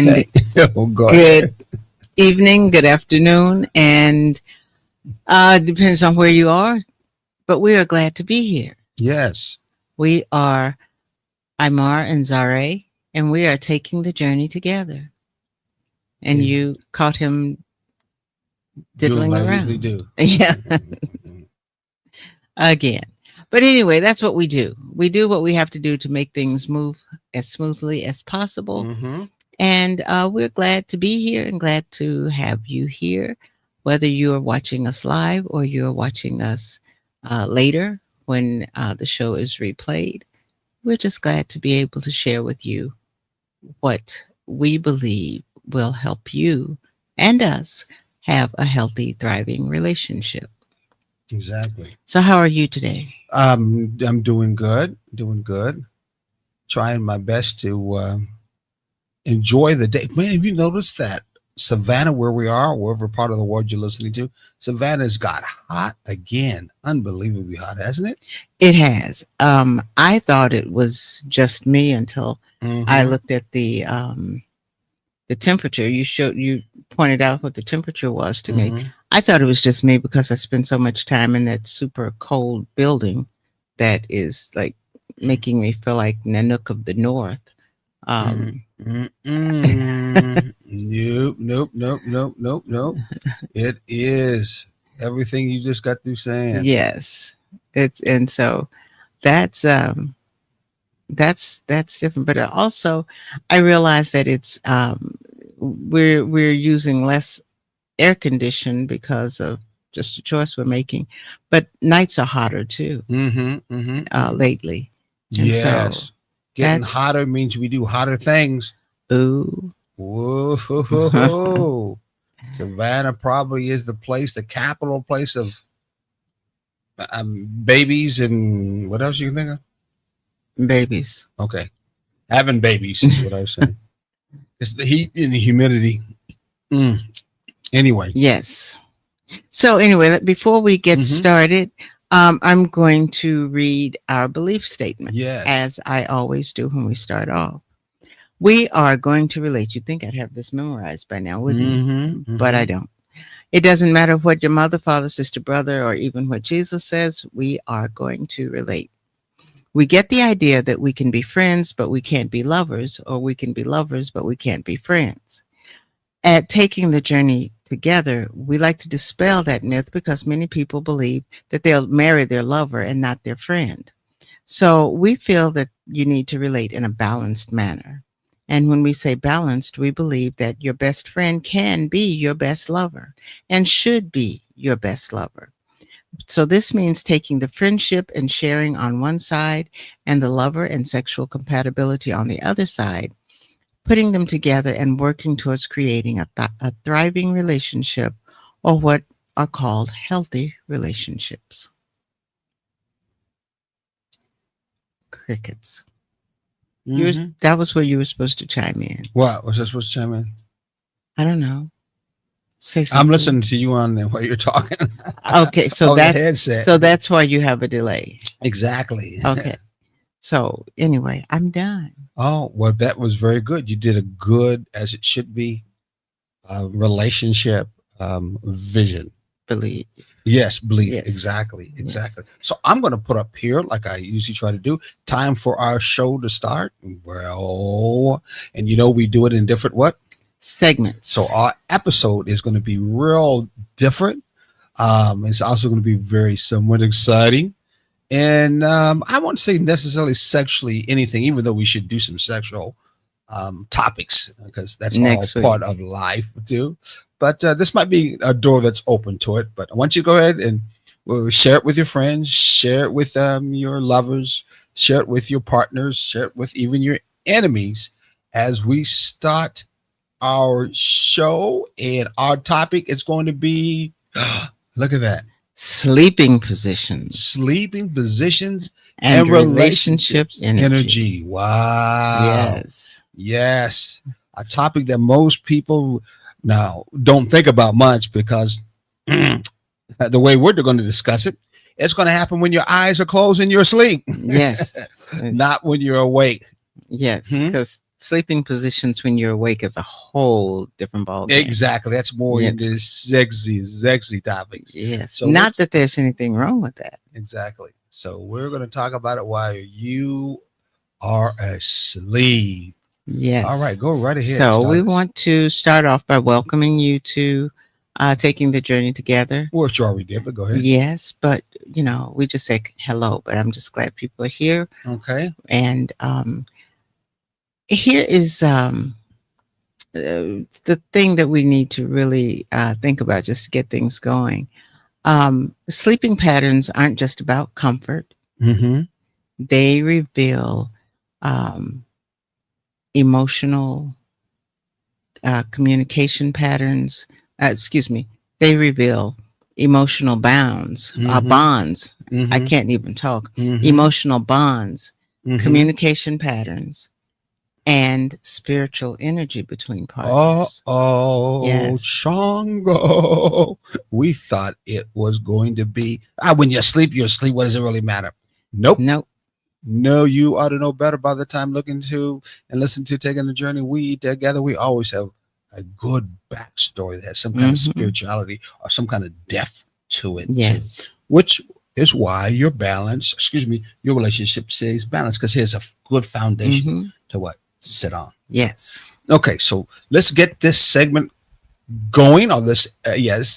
and Oh, go good ahead. evening, good afternoon, and depends on where you are. But we are glad to be here. Yes. We are Imar and Zare, and we are taking the journey together. And And you caught him doing diddling what I usually around. do. Yeah, again. But anyway, that's what we do. We do what we have to do to make things move as smoothly as possible. Mm-hmm. And we're glad to be here and glad to have you here, whether you are watching us live or you're watching us later when the show is replayed. We're just glad to be able to share with you what we believe will help you and us have a healthy, thriving relationship. Exactly. So, how are you today? I'm doing good. Doing good. Trying my best to enjoy the day. Man, have you noticed that Savannah, where we are, wherever part of the world you're listening to, Savannah's got hot again. Unbelievably hot, hasn't it? It has. I thought it was just me until I Mm-hmm. looked at the temperature. You pointed out what the temperature was to me. Mm-hmm. I thought it was just me because I spent so much time in that super cold building that is like making me feel like Nanook of the North. Um, Mm-mm. Nope, nope, nope, nope, nope, nope. It is everything you just got through saying. yes, it's and so that's that's different. But also, I realize that it's we're using less air conditioned because of just a choice we're making. But nights are hotter too Mm-hmm, mm-hmm, mm-hmm. lately, and so Yes. Getting that's hotter means we do hotter things. ooh. Whoa. Savannah probably is the place, the capital place of babies and what else you can think of? Babies. Okay. Having babies is what I was saying. It's the heat and the humidity. Mm. Anyway. Yes. So anyway, before we get Mm-hmm. started, I'm going to read our belief statement, Yes. as I always do when we start off. We are going to relate. You'd think I'd have this memorized by now, wouldn't you? Mm-hmm. But Mm-hmm. I don't. It doesn't matter what your mother, father, sister, brother, or even what Jesus says, we are going to relate. We get the idea that we can be friends, but we can't be lovers, or we can be lovers, but we can't be friends. At taking the journey together, we like to dispel that myth because many people believe that they'll marry their lover and not their friend. So we feel that you need to relate in a balanced manner. And when we say balanced, we believe that your best friend can be your best lover and should be your best lover. So this means taking the friendship and sharing on one side and the lover and sexual compatibility on the other side, putting them together and working towards creating a thriving relationship, or what are called healthy relationships. Crickets. Mm-hmm. That was where you were supposed to chime in. What was I supposed to chime in? I don't know. Say I'm something. listening to you on while you're talking. Okay, so Oh, the that's headset. so that's why you have a delay. Exactly. Okay. So anyway, I'm done. Oh, well, that was very good. You did a good, as it should be, relationship vision. Believe. Yes, belief. Yes. Exactly. Yes. Exactly. So I'm going to put up here, like I usually try to do, time for our show to start. Well, and we do it in different what? Segments. So our episode is going to be real different. It's also going to be very somewhat exciting. And I won't say necessarily sexually anything, even though we should do some sexual topics because that's Next all week. part of life too. But this might be a door that's open to it. But I want you to go ahead and we'll share it with your friends, share it with your lovers, share it with your partners, share it with even your enemies as we start our show. And our topic is going to be, look at that, Sleeping positions sleeping positions and and relationships energy. Wow. Yes. Yes. A topic that most people now don't think about much because the way we're going to discuss it, it's going to happen when your eyes are closed and you're asleep. Yes. Not when you're awake. Yes. Hmm? Because sleeping positions when you're awake is a whole different ballgame. Exactly. That's more Yeah. into sexy topics. Yes. So Not let's- that there's anything wrong with that. Exactly. So we're going to talk about it while you are asleep. Yes. All right, go right ahead. So Start we us. want to start off by welcoming you to taking the journey together. Well, you already did, but go ahead. Yes, but we just say hello, but I'm just glad people are here. Okay. And here is the thing that we need to really think about just to get things going. Sleeping patterns aren't just about comfort. Mm-hmm. They reveal emotional communication patterns. They reveal emotional bonds, Mhm. bonds. I Mm-hmm. can't even talk. Mhm. Emotional bonds, Mhm. communication patterns, and spiritual energy between partners. Yes. Chongo. We thought it was going to be when you sleep, you're asleep. What does it really matter? Nope. Nope. No, you ought to know better by the time looking to and listen to Taking the Journey. We together, we always have a good backstory that has some kind of Mhm. spirituality or some kind of depth to it. too, Yes. which is why your relationship stays balanced because here's a good foundation Mhm. to what? Sit on. Yes. Okay, so let's get this segment going, or this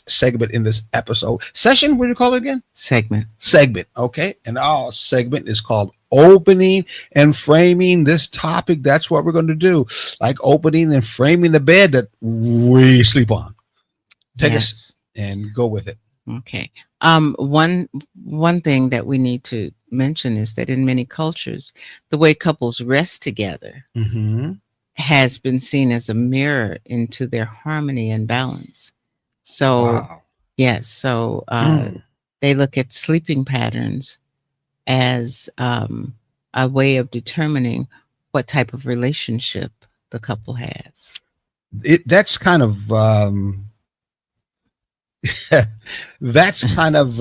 segment in this episode session. What do you call it again? Segment. Okay, and our segment is called opening and framing this topic. That's what we're going to do, like opening and framing the bed that we sleep on. Take us and go with it. Okay. One thing that we need to mention is that in many cultures, the way couples rest together Mm-hmm. has been seen as a mirror into their harmony and balance. So Wow. yes, so they look at sleeping patterns as a way of determining what type of relationship the couple has. That's kind of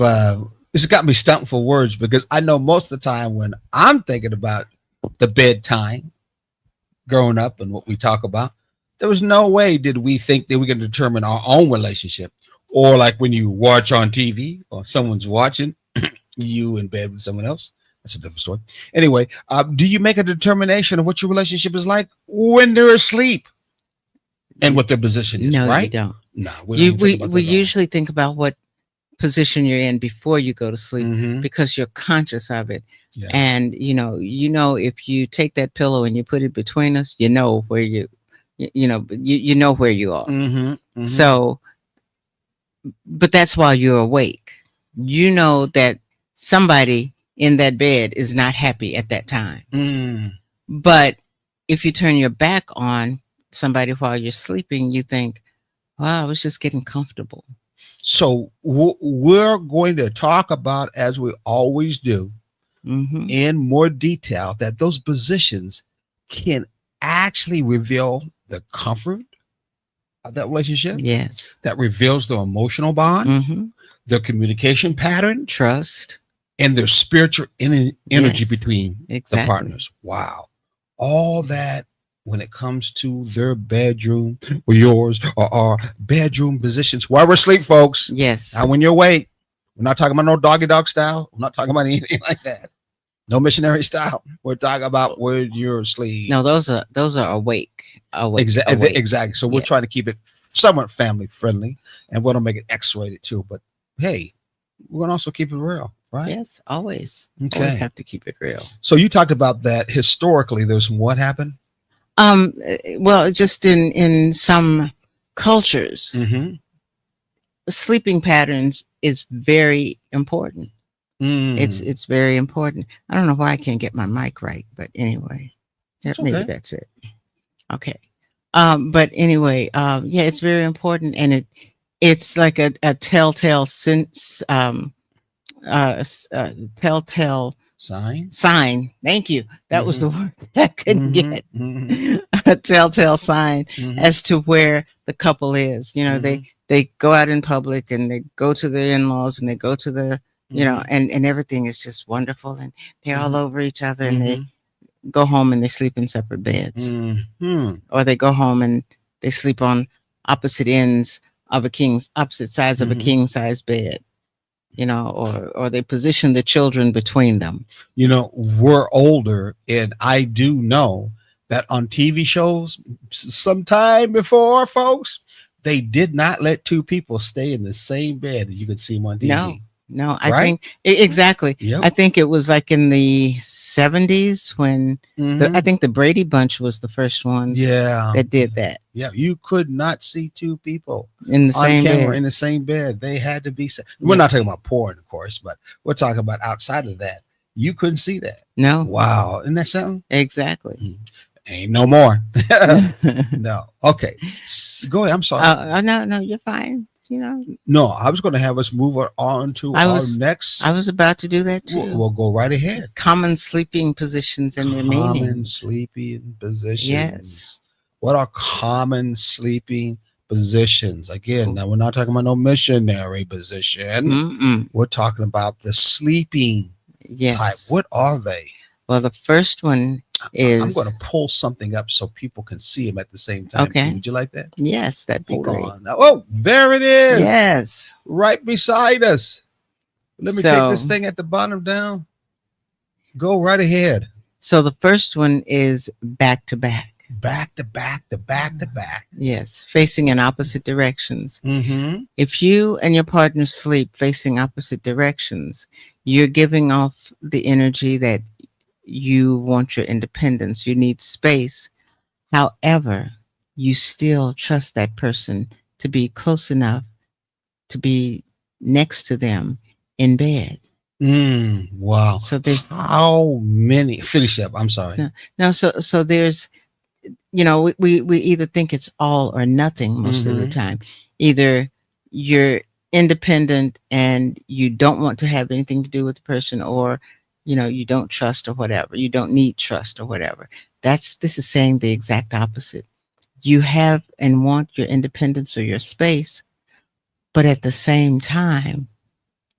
this has got me stumped for words because I know most of the time when I'm thinking about the bedtime growing up and what we talk about, there was no way did we think that we can determine our own relationship, or like when you watch on TV or someone's watching you in bed with someone else. That's a different story. Anyway, do you make a determination of what your relationship is like when they're asleep and what their position is? No, right? you don't. No, We usually think about what position you're in before you go to sleep Mm-hmm. because you're conscious of it. Yeah. And if you take that pillow and you put it between us, you know where you know where you are. Mm-hmm. Mm-hmm. So, but that's while you're awake. You know that somebody in that bed is not happy at that time. Mm. But if you turn your back on somebody while you're sleeping, you think, wow, I was just getting comfortable. So we're going to talk about, as we always do, Mhm. in more detail, that those positions can actually reveal the comfort of that relationship, Yes. that reveals the emotional bond, Hmm. their communication pattern, Trust. and their spiritual energy Yes. between Exactly. the partners. Wow. All that when it comes to their bedroom or yours or our bedroom positions while we're asleep, folks. Yes. Now, when you're awake, we're not talking about no doggy dog style. We're not talking about anything like that. No missionary style. We're talking about where you're asleep. No, those are awake. Awake. Exactly. Exactly. So we're Yes. trying to keep it somewhat family friendly, and we don't make it X-rated too. But hey, we're gonna also keep it real, right? Yes, always. Okay. Always have to keep it real. So you talked about that historically. There's what happened. Well, just in some cultures, Mm-hmm. sleeping patterns is very important. Mm. It's very important. I don't know why I can't get my mic right, but anyway, maybe okay. that's it. Okay. But anyway, yeah, it's very important, and it's like a telltale telltale sign. Thank you. That was the word that I couldn't get. Mm-hmm. A telltale sign Mm-hmm. as to where the couple is. They go out in public and they go to their in-laws and they go to their and everything is just wonderful and they're all over each other and go home and they sleep in separate beds, Hmm. or they go home and they sleep on opposite ends of opposite sides of a Mhm. king size bed, or they position the children between them. You know, we're older, and I do know that on TV shows, sometime before, folks, they did not let two people stay in the same bed as you could see them on No, TV. no, I Right? think exactly. Yep. I think it was like in the 70s when I Mhm. think the Brady Bunch was the first ones Yeah. that did that Yeah. You could not see two people in the on same camera bed. in the same bed. They had to be. We're Yeah. not talking about porn, of course, but we're talking about outside of that. You couldn't see that. No, Wow. Isn't that something? exactly. Ain't no more. No. Okay. Go ahead. I'm sorry. No, you're fine. No, I was going to have us move on to I our was next. I was about to do that We'll, too. we'll go right ahead. Common sleeping positions and their Common meanings. sleeping positions. Yes. What are common sleeping positions? Again, now we're not talking about no missionary position. Mm-mm. We're talking about the sleeping Yes. type. What are they? Well, the first one is. I'm going to pull something up so people can see them at the same time. Okay. Would you like that? Yes, that'd be Hold great. on. Oh, there it is. Yes. Right beside us. Let me take So- this thing at the bottom down. Go right ahead. So the first one is back to back. Back to back to back to back. Yes, facing in opposite directions. Mm-hmm. If you and your partner sleep facing opposite directions, you're giving off the energy that you want your independence. You need space. However, you still trust that person to be close enough to be next to them in bed. Wow. So there's How many? Finish up. I'm sorry. no. So there's, we either think it's all or nothing most of the Mhm. time. Either you're independent and you don't want to have anything to do with the person, or you don't trust or whatever. You don't need trust or whatever. This is saying the exact opposite. You have and want your independence or your space, but at the same time,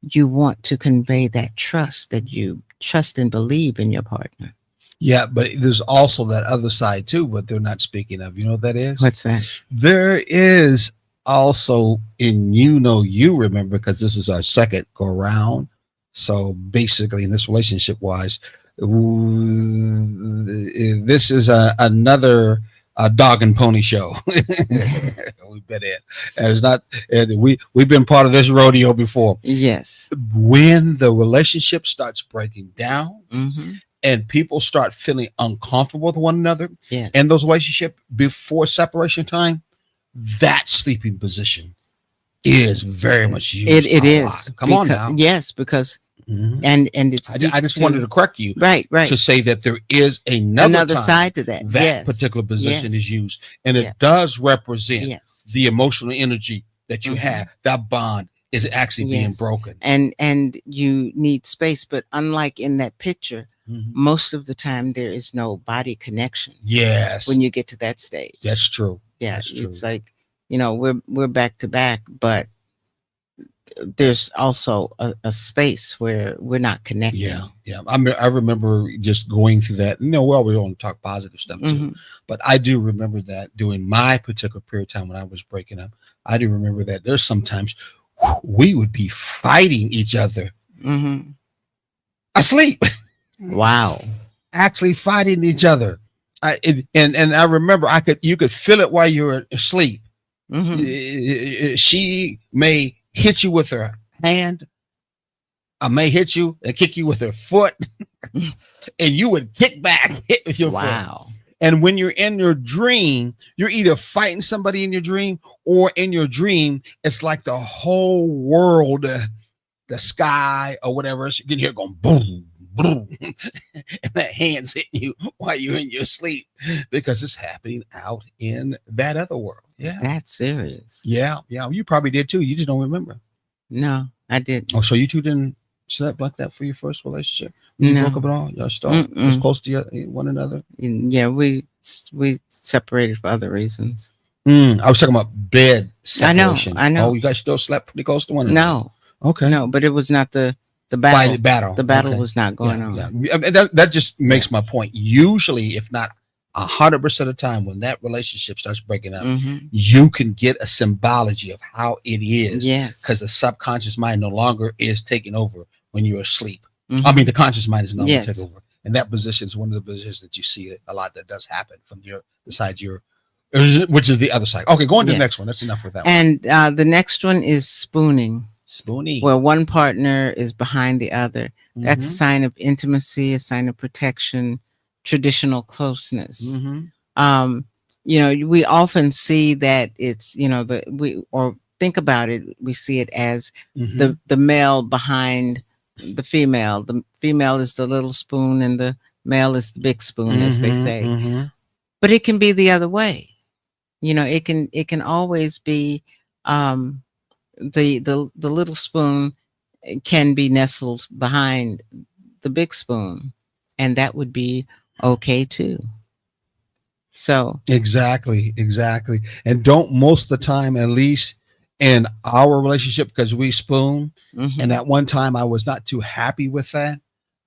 you want to convey that trust, that you trust and believe in your partner. Yeah, but there's also that other side too, but they're not speaking of. You know what that is? What's that? There is also you remember, because this is our second go round. So basically, in this relationship wise, this is another dog and pony show. We've been in. It's not. We've been part of this rodeo before. Yes. When the relationship starts breaking down, Mm-hmm. and people start feeling uncomfortable with one another, Yes. and those relationships before separation time, that sleeping position is very much used. It a is. lot. Come on now. Yes, because Mhm. and it's I just wanted to correct you right to say that there is another time side to that. that Yes. particular position Yes. is used, and it Yes. does represent Yes. the emotional energy that you Mhm. have. That bond is actually being Yes. broken. And you need space, but unlike in that picture, Mhm. most of the time there is no body connection Yes, when you get to that stage. that's true. Yeah, that's true. it's like, we're back to back, but there's also a space where we're not connecting. Yeah. I remember just going through that. We always want to talk positive stuff too, Mhm. but I do remember that during my particular period of time when I was breaking up, I do remember that there's sometimes we would be fighting each other Mhm. asleep, Wow. actually fighting each other. And I remember you could feel it while you were asleep. Mhm. She may hit you with her hand. I may hit you and kick you with her foot, and you would kick back, hit with your foot. Wow. And when you're in your dream, you're either fighting somebody in your dream, or in your dream, it's like the whole world, the sky or whatever, you can hear it going boom, boom, and that hand's hitting you while you're in your sleep, because it's happening out in that other world. Yeah. That's serious. Yeah. You probably did too. You just don't remember. No, I didn't. Oh, so you two didn't sleep like that for your first relationship? When you No. broke up at all? Y'all still Mm-mm. was close to one another? Yeah, we separated for other reasons. I was talking about bed I know, separation. I know. Oh, you guys still slept pretty close to one another? No, Okay. no, but it was not the The battle. battle. The battle Okay. was not going on. Yeah. I mean, that just makes my point. Usually, if not 100% of the time, when that relationship starts breaking up, Mhm. you can get a symbology of how it is, Yes. because the subconscious mind no longer is taking over when you're asleep. Mhm. I mean, the conscious mind is no longer Yes. taking over, and that position is one of the positions that you see a lot that does happen from the side which is the other side. Okay, go on to the Yes. next one. That's enough with that one. And the next one is spooning, Spoonie. where one partner is behind the other. That's a Mhm. sign of intimacy, a sign of protection, traditional closeness. Mhm. Um, we often see that it's, or think about it, we see it as Mhm. the male behind the female. The female is the little spoon and the male is the big spoon, as they Mhm. say. Mhm. But it can be the other way. It can always be the little spoon can be nestled behind the big spoon, and that would be okay too. So Exactly, exactly. And don't most of the time, at least in our relationship, because we spoon, mhm. and at one time I was not too happy with that.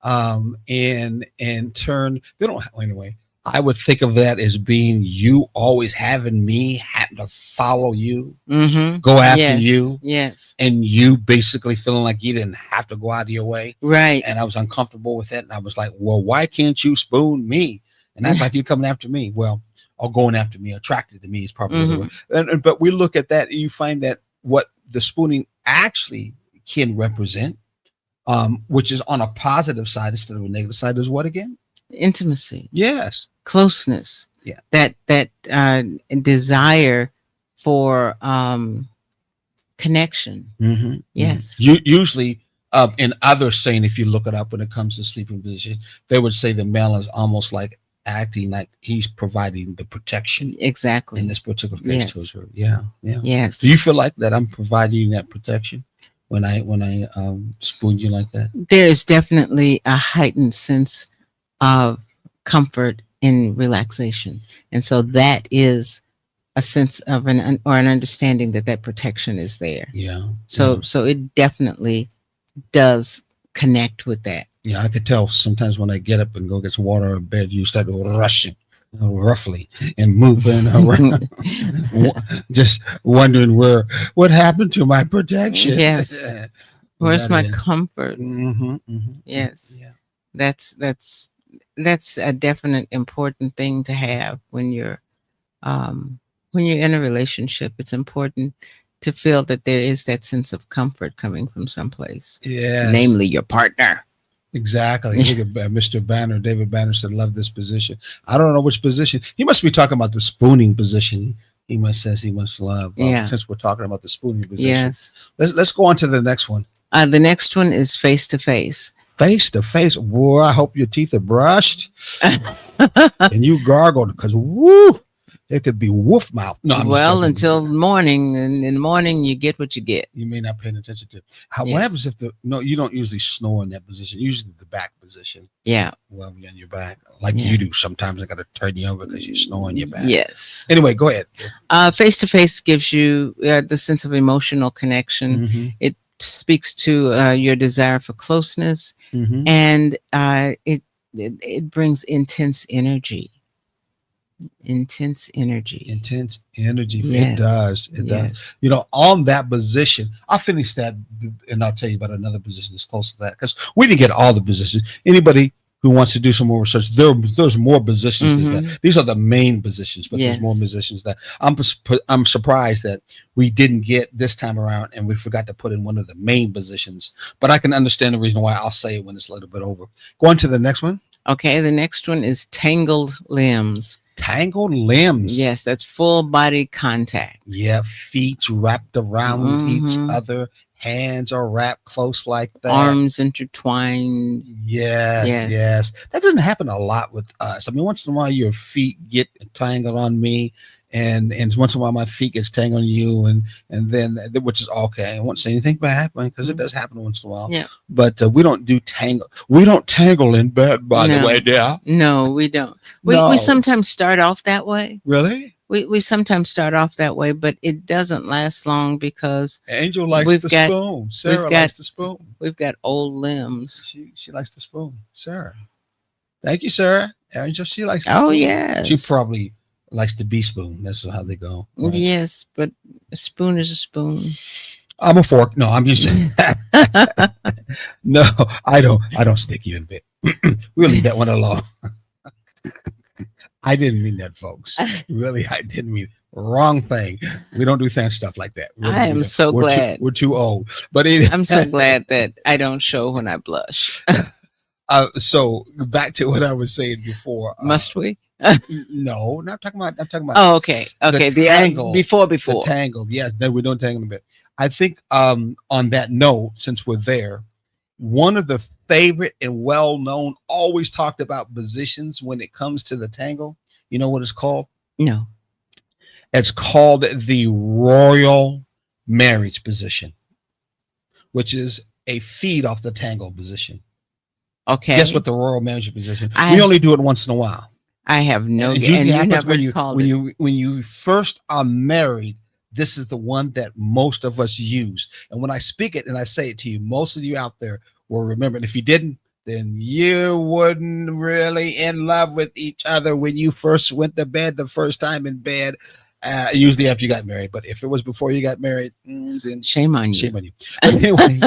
And in turn, they don't anyway. I would think of that as being you always having me having to follow you, Mhm. go after Yes. you, Yes. and you basically feeling like you didn't have to go out of your way. Right. And I was uncomfortable with it. And I was like, well, why can't you spoon me and act like you're coming after me? Well, or going after me, attracted to me is probably the word. But we look at that and you find that what the spooning actually can represent, which is on a positive side instead of a negative side, is what again? Intimacy, Yes. closeness. Yeah. That desire for connection. Mm-hmm. Yes. You usually in others saying, if you look it up when it comes to sleeping position, they would say the male is almost like acting like he's providing the protection Exactly. in this particular case Yes. towards her. Yeah. Yeah. Yes. Do you feel like that I'm providing that protection when I spoon you like that? There is definitely a heightened sense of comfort in relaxation, and so that is a sense of an understanding that protection is there. Yeah. So it definitely does connect with that. Yeah, I could tell sometimes when I get up and go get some water in bed, you start rushing roughly and moving around, just wondering what happened to my protection. Yes. Where's my That is. comfort? Mm-hmm. Yes. Yeah. That's a definite important thing to have when you're in a relationship. It's important to feel that there is that sense of comfort coming from someplace, Yes. namely your partner. Exactly. Look at Mr. Banner. David Banner said, "Love this position." I don't know which position. He must be talking about the spooning position. He must love. Yeah. Since we're talking about the spooning position, Yes. Let's go on to the next one. The next one is face to face. Face to face. Boy, I hope your teeth are brushed and you gargled, because woo, it could be woof mouth. No, I'm just Well, joking. until morning, and in the morning you get what you get. You may not pay attention to. What Yes. happens if you don't usually snore in that position? Usually the back position. Yeah. Well, you're on your back, like Yeah. you do. Sometimes I got to turn you over because you snore on your back. Yes. Anyway, go ahead. Face to face gives you the sense of emotional connection. Mm-hmm. It speaks to your desire for closeness, Mm-hmm. and it brings intense energy. Intense energy. Intense energy. Yes. It does. It does. Yes. You know, on that position, I'll finish that and I'll tell you about another position that's close to that, because we didn't get all the positions. Anybody who wants to do some more research, there's more positions than that. These are the main positions, but Yes. there's more positions that I'm surprised that we didn't get this time around, and we forgot to put in one of the main positions. But I can understand the reason why. I'll say it when it's a little bit over. Go on to the next one. Okay. The next one is tangled limbs. Tangled limbs. Yes, that's full body contact. Yeah, feet wrapped around each Mhm. other. Hands are wrapped close like that. Arms intertwined. Yes, Yes. yes. That doesn't happen a lot with us. I mean, once in a while your feet get tangled on me, and once in a while my feet gets tangled on you, and then, which is okay. I won't say anything bad, because it does happen once in a while. Yeah. But we don't do tangle. We don't tangle in bed, by the No. way, yeah. No, we don't. No. We sometimes start off that way, Really? we sometimes start off that way, but it doesn't last long because Angel likes we've the got spoon. Sarah got- likes the spoon. we've got old limbs. She likes the spoon. Sarah. Thank you, Sarah. Angel, she likes the Oh spoon. yes. She probably likes the bee spoon. That's how they go. Right? Yes, but a spoon is a spoon. I'm a fork. No, I'm just no, I don't stick you in a bit. We'll leave that one alone. I didn't mean that, folks. Really, I didn't mean wrong thing. We don't do stuff like that. I am so we're glad. We're too old. But I'm so glad that I don't show when I blush. So back to what I was saying before. Must we? No, not talking about. I'm talking about. Oh, okay. Okay. The tangle. before. The tangle. Yes, then we don't tangle a bit. I think on that note, since we're there, one of the favorite and well-known, always talked about positions when it comes to the tangle, you know what it's called? No. It's called the royal marriage position, which is a feed off the tangle position. Okay. Guess what the royal marriage position? We only do it once in a while. I have no. And And you happens never when you first are married. This is the one that most of us use. And when I speak it and I say it to you, most of you out there will remember. And if you didn't, then you wouldn't really in love with each other when you first went to bed the first time in bed, usually after you got married. But if it was before you got married, then shame on you. Shame on you. But anyway,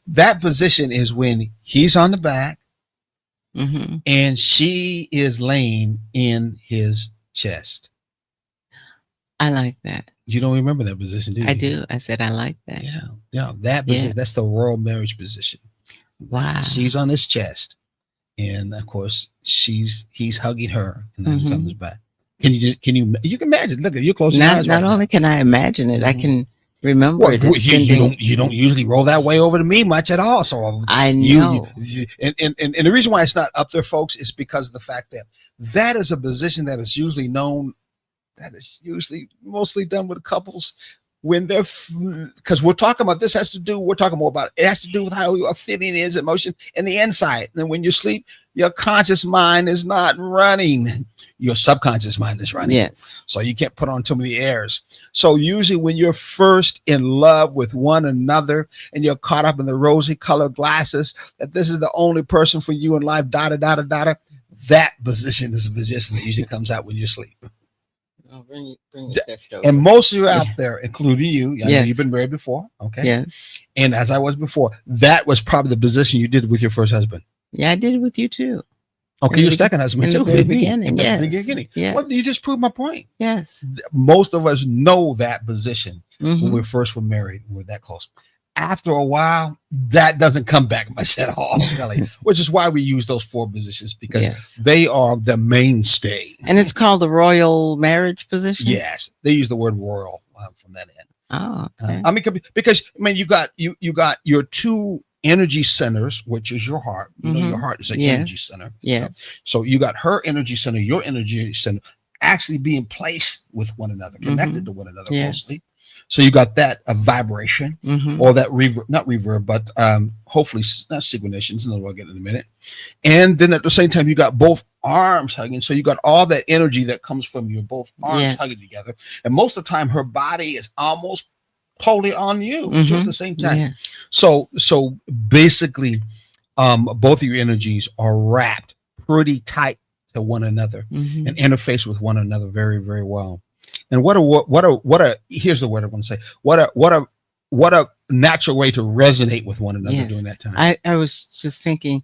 that position is when he's on the back and she is laying in his chest. I like that. You don't remember that position, do you? I do. I said I like that. Yeah. That position, that's the royal marriage position. Wow. She's on his chest, and of course, he's hugging her, and then he's on his back. You can imagine? Look, you're closing your eyes. Not only can I imagine it, I can remember it. You don't usually roll that way over to me much at all. So I know. And the reason why it's not up there, folks, is because of the fact that that is a position that is usually known. That is usually mostly done with couples when they're, because we're talking about this we're talking more about it has to do with how your feeling is, emotion, and the inside. And when you sleep, your conscious mind is not running. Your subconscious mind is running. Yes. So you can't put on too many airs. So usually when you're first in love with one another and you're caught up in the rosy colored glasses, that this is the only person for you in life, that position is a position that usually comes out when you sleep. Bring and most of you out there, including you, I know you've been married before, okay? Yes. And as I was before, that was probably the position you did with your first husband. Yeah, I did it with you too. Okay, your second husband too. In the very beginning, yes. Yes. Well, you just proved my point. Yes. Most of us know that position when we first were married. We're that close. After a while, that doesn't come back much at all, really, which is why we use those four positions, because they are the mainstay. And it's called the royal marriage position? Yes. They use the word royal from that end. Oh, okay. I mean, because you got your two energy centers, which is your heart. You know, your heart is an energy center. Yes. So you got her energy center, your energy center actually being placed with one another, connected to one another closely. So you got that vibration or that reverb, not reverb, but hopefully not synchronations. Another I'll get in a minute. And then at the same time, you got both arms hugging. So you got all that energy that comes from your both arms hugging together. And most of the time, her body is almost totally on you too at the same time. Yes. So basically, both of your energies are wrapped pretty tight to one another and interface with one another very, very well. And what a here's the word I want to say. What a natural way to resonate with one another during that time. I was just thinking,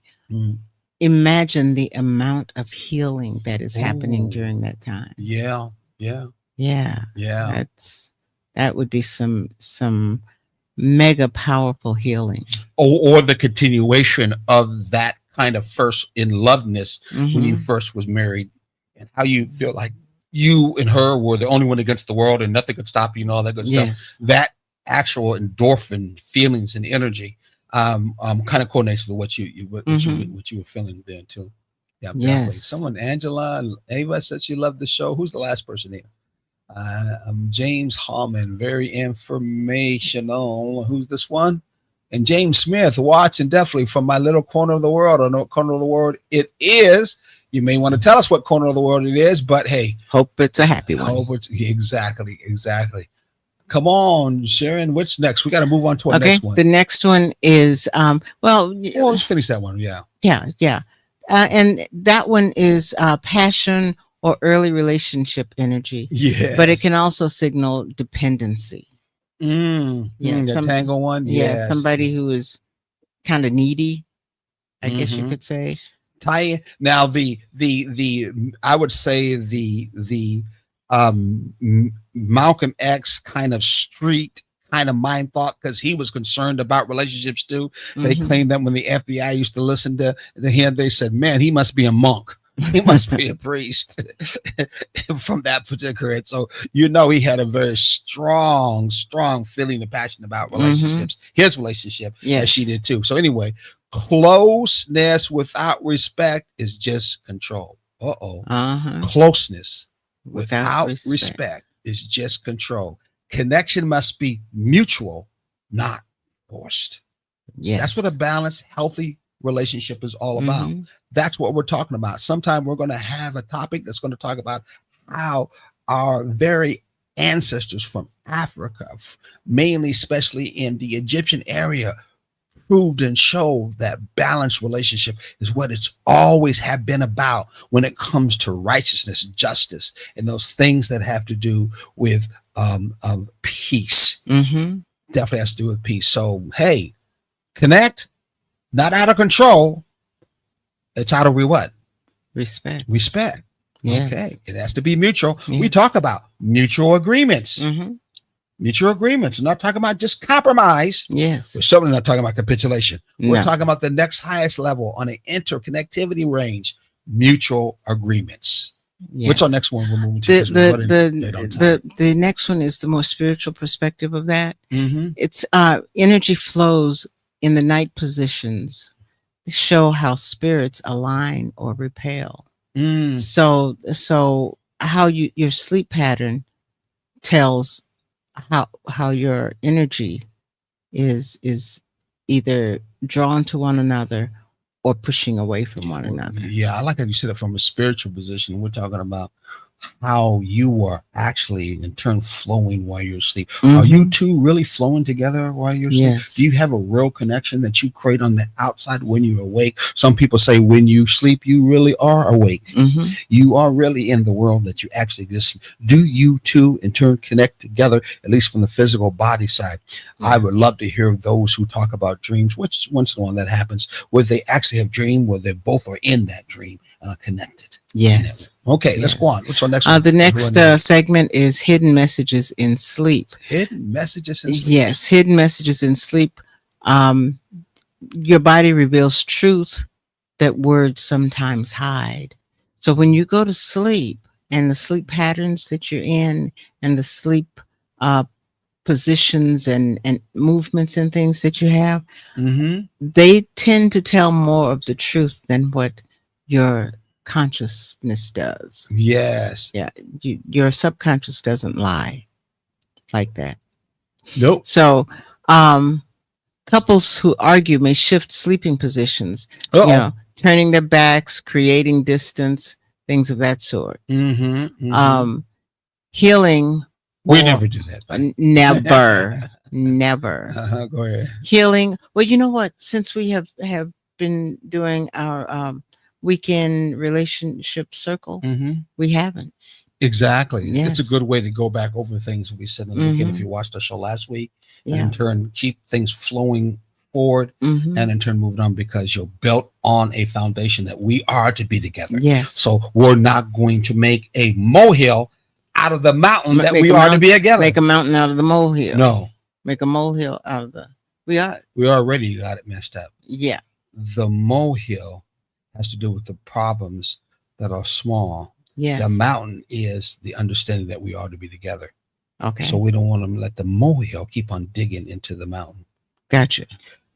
imagine the amount of healing that is happening during that time. Yeah. That would be some mega powerful healing. Or the continuation of that kind of first in loveness when you first was married, and how you feel like you and her were the only one against the world and nothing could stop you and all that good stuff. That actual endorphin feelings and energy kind of coordinates with what you were feeling then too. Yeah. Yes. Someone, Angela, Ava said she loved the show. Who's the last person here? James Hallman, very informational. Who's this one? And James Smith, watching definitely from my little corner of the world. Or no corner of the world it is. You may want to tell us what corner of the world it is, but hey, Hope it's a happy I one. hope it's exactly. Come on, Sharon. What's next? We got to move on to our Okay. next one. The next one is Well, let's finish that one. Yeah. yeah. And that one is passion or early relationship energy, Yeah. but it can also signal dependency. The tango one. Yeah, somebody who is kind of needy, I guess you Mhm. could say. Tie now the I would say the Malcolm X kind of street kind of mind thought, because he was concerned about relationships too. They Mhm. claimed that when the FBI used to listen to him, they said, man, he must be a monk. He must be a priest from that particular. So he had a very strong feeling and passion about relationships. His relationship, Yes. as she did too. So anyway, closeness without respect is just control. Uh-huh. Closeness without respect. respect is just control. Connection must be mutual, not forced. Yes. That's what a balanced, healthy relationship is all about. Mhm. That's what we're talking about. Sometime we're going to have a topic that's going to talk about how our very ancestors from Africa, mainly, especially in the Egyptian area, proved and showed that balanced relationship is what it's always have been about when it comes to righteousness, justice, and those things that have to do with peace. Mhm. Definitely has to do with peace. So, hey, connect, not out of control. It's out of what? Respect. Respect. Yes. Okay. It has to be mutual. Yeah. We talk about mutual agreements. Mhm. Mutual agreements. We're not talking about just compromise. Yes. We're certainly not talking about capitulation. We're No. talking about the next highest level on an interconnectivity range, mutual agreements. Yes. What's our next one we're moving to? 'Cause we're running late on time. The next one is the more spiritual perspective of that. Mhm. It's energy flows in the night positions show how spirits align or repel. Mm. So how your sleep pattern tells how your energy is either drawn to one another or pushing away from one another. Yeah, I like how you said it from a spiritual position. We're talking about how you are actually in turn flowing while you're asleep. Are you two really flowing together while you're asleep? Yes. Do you have a real connection that you create on the outside when you're awake? Some people say when you sleep, you really are awake. Mhm. You are really in the world that you actually exist. Do you two in turn connect together, at least from the physical body side? I would love to hear those who talk about dreams, which once in a while that happens, where they actually have dream, where they both are in that dream connected. Yes. Okay, let's Yes. go on. What's our next one? The next segment is hidden messages in sleep. Hidden messages in sleep. Yes, hidden messages in sleep. Your body reveals truth that words sometimes hide. So when you go to sleep and the sleep patterns that you're in and the sleep positions and movements and things that you have, they tend to tell more of the truth than what your consciousness does. Yes. Yeah, your subconscious doesn't lie like that. Nope. So couples who argue may shift sleeping positions, turning their backs, creating distance, things of that sort. Healing. We never do that. Never. Go ahead. Healing. Well, you know what? Since we have been doing our weekend relationship circle, we haven't. Exactly. Yes. It's a good way to go back over things that we said in the beginning. If you watched our show last week, and in turn keep things flowing forward, and in turn moving on, because you're built on a foundation that we are to be together. Yes. So we're not going to make a molehill out of the mountain that we are to be together. Make a mountain out of the molehill. No. Make a molehill out of the. We already got it messed up. Yeah. The molehill has to do with the problems that are small. Yes. The mountain is the understanding that we are to be together. Okay. So we don't want to let the molehill keep on digging into the mountain. Gotcha.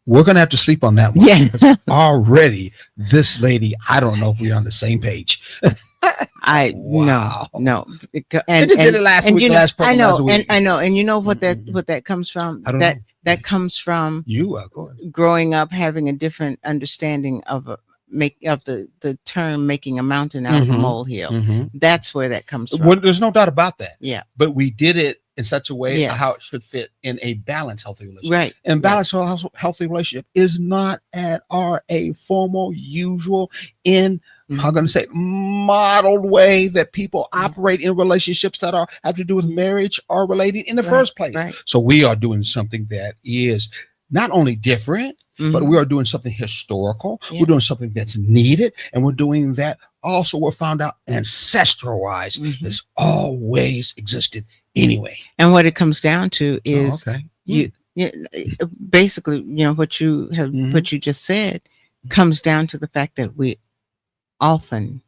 We're going to have to sleep on that one. Yeah. Already, this lady, I don't know if we're on the same page. No. And did it last week, last I know, last week. and I know, and you know what that comes from. I don't know. That comes from you go ahead. growing up having a different understanding of the term making a mountain out of a Mhm. molehill. Mhm. That's where that comes from. Well, there's no doubt about that. Yeah. But we did it in such a way Yes. how it should fit in a balanced, healthy relationship. Right. And right. balanced, healthy relationship is not at a formal, usual, in I'm Mhm. going to say modeled way that people Yeah. operate in relationships that have to do with marriage or relating in the Right, first place. right. So we are doing something that is not only different, but Mhm. we are doing something historical. Yeah. We're doing something that's needed, and we're doing that also. We're found out ancestral wise. Mhm. It's always existed anyway. And what it comes down to is okay. you basically, what you have Mhm. what you just said comes down to the fact that we often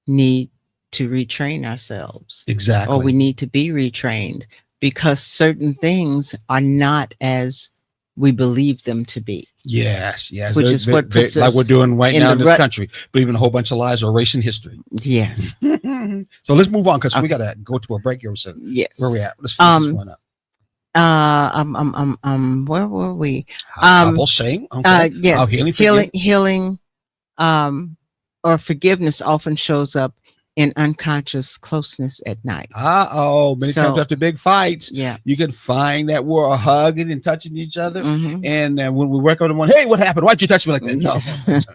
need to retrain ourselves, Exactly. or we need to be retrained, because certain things are not as we believe them to be. Yes. Which is what puts like us we're doing right in now the in this rut. country, believing a whole bunch of lies or race and history. Yes. So let's move on because we Okay. got to go to a break here. So Yes. where we at? Let's finish this one up. Where were we? Couple saying, okay. Yes. How Healing, or forgiveness often shows up in unconscious closeness at night. Many times after big fights, Yeah. you can find that we're hugging and touching each other. Mhm. And when we wake up in the morning, hey, what happened? Why'd you touch me like that? No, Yes.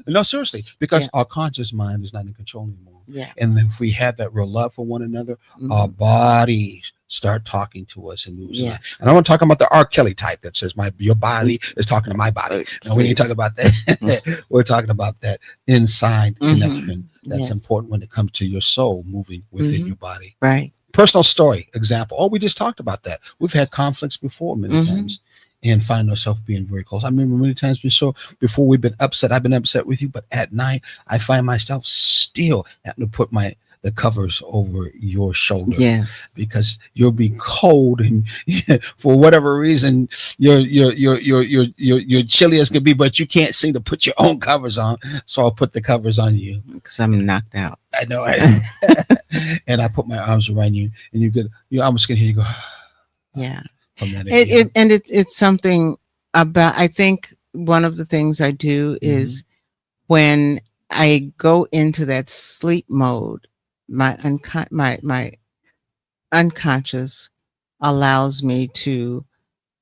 no, seriously, because Yeah. our conscious mind is not in control anymore. Yeah. And if we have that real love for one another, our Mhm. bodies start talking to us and moves. Yes. And I want to talk about the R. Kelly type that says your body is talking to my body. No, we ain't talking about that. We're talking about that inside Mhm. connection. That's Yes. important when it comes to your soul moving within Mhm. your body. Right. Personal story example. Oh, we just talked about that. We've had conflicts before many Mhm. times and find ourselves being very close. I remember many times before we've been upset. I've been upset with you, but at night I find myself still having to put the covers over your shoulder. Yes. Because you'll be cold and for whatever reason you're chilly as can be, but you can't seem to put your own covers on. So I'll put the covers on you. Because I'm knocked out. I know. And I put my arms around you, and you're almost gonna hear you go. Yeah. From that It's something about, I think one of the things I do is when I go into that sleep mode, my unconscious allows me to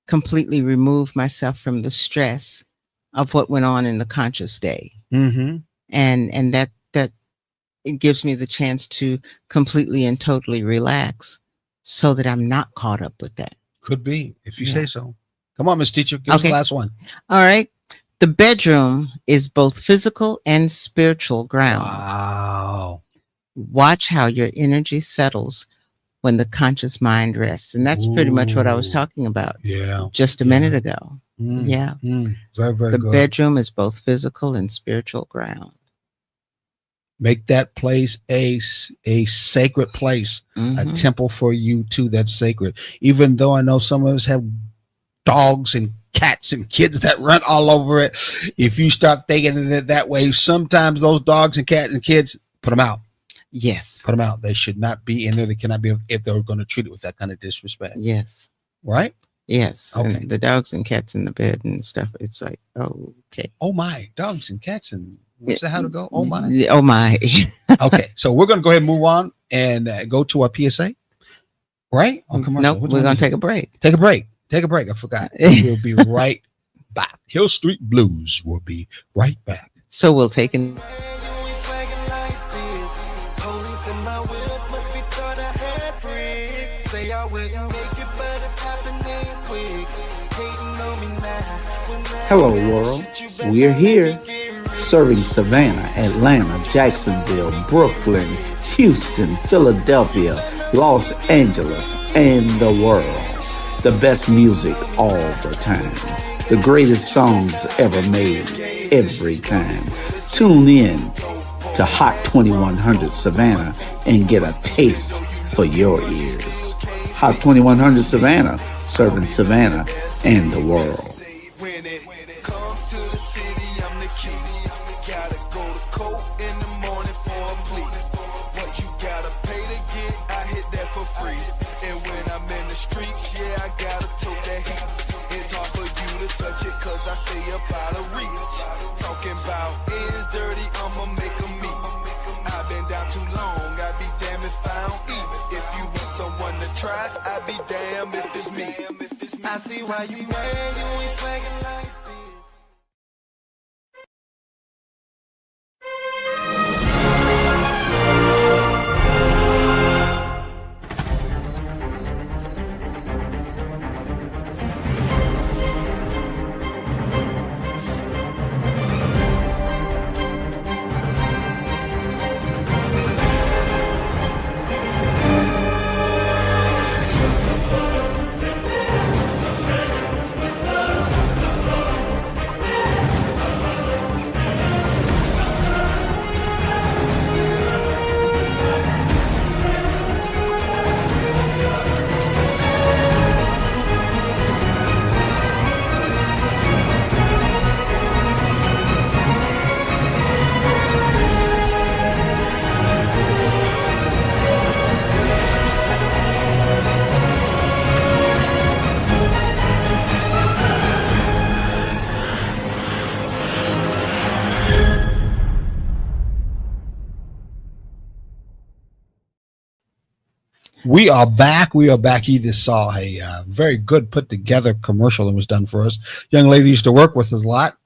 completely remove myself from the stress of what went on in the conscious day. Mm-hmm. And that it gives me the chance to completely and totally relax so that I'm not caught up with that. Could be, if you Yeah. say so. Come on, Miss Teacher. Give us the last one. All right. The bedroom is both physical and spiritual ground. Wow. Watch how your energy settles when the conscious mind rests. And that's pretty much what I was Ooh. talking about Yeah. just a minute ago. Yeah. Very, very The good. bedroom is both physical and spiritual ground. Make that place a sacred place, a Mhm. temple for you too. That's sacred. Even though I know some of us have dogs and cats and kids that run all over it. If you start thinking of it that way, sometimes those dogs and cats and kids, put them out. Yes. Put them out. They should not be in there. They cannot be if they're going to treat it with that kind of disrespect. Yes. Right? Yes. Okay. And the dogs and cats in the bed and stuff. It's like, oh, okay. Oh my, dogs and cats and what's that how to go? Oh my. Oh my. Okay, so we're going to go ahead and move on and go to our PSA. Right? On commercial. Nope. Which We're one going is to it? take a break. Take a break. Take a break. I forgot. We'll be right back. Hill Street Blues will be right back. So we'll take an. Hello, world. We're here, serving Savannah, Atlanta, Jacksonville, Brooklyn, Houston, Philadelphia, Los Angeles, and the world. The best music all the time. The greatest songs ever made, every time. Tune in to Hot 2100 Savannah and get a taste for your ears. Hot 2100 Savannah, serving Savannah and the world. When it comes to the city, I'm the key. Gotta go to court in the morning for a plea. What you gotta pay to get, I hit that for free. And when I'm in the streets, yeah, I gotta tote that heat. It's hard for you to touch it, cause I stay up out of reach. Talking about ends, dirty try, I be damn if it's me. I see why you mad, you ain't swaggin' like this. We are back. We are back. You just saw a very good put together commercial that was done for us. Young lady used to work with us a lot.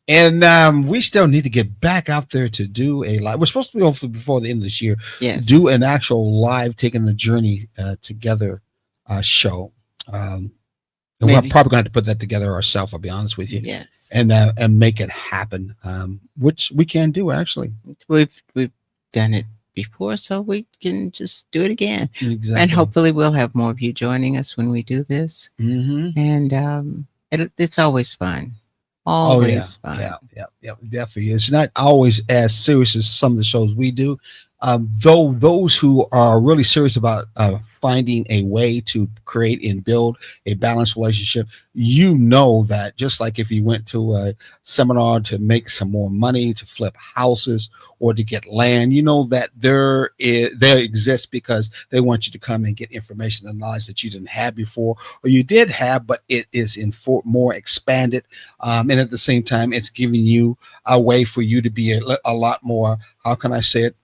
And we still need to get back out there to do a live. We're supposed to be hopefully before the end of this year. Yes. Do an actual live Taking the Journey together show. And we're Maybe. probably going to have to put that together ourselves, I'll be honest with you. Yes. And make it happen, which we can do actually. We've done it before, so we can just do it again. Exactly. And hopefully we'll have more of you joining us when we do this. Mm-hmm. And it's always fun. Always fun. Yeah, definitely. It's not always as serious as some of the shows we do. Though those who are really serious about finding a way to create and build a balanced relationship, you know that just like if you went to a seminar to make some more money, to flip houses or to get land, you know that there exists because they want you to come and get information and knowledge that you didn't have before, or you did have, but it is more expanded. And at the same time, it's giving you a way for you to be a lot more, how can I say it?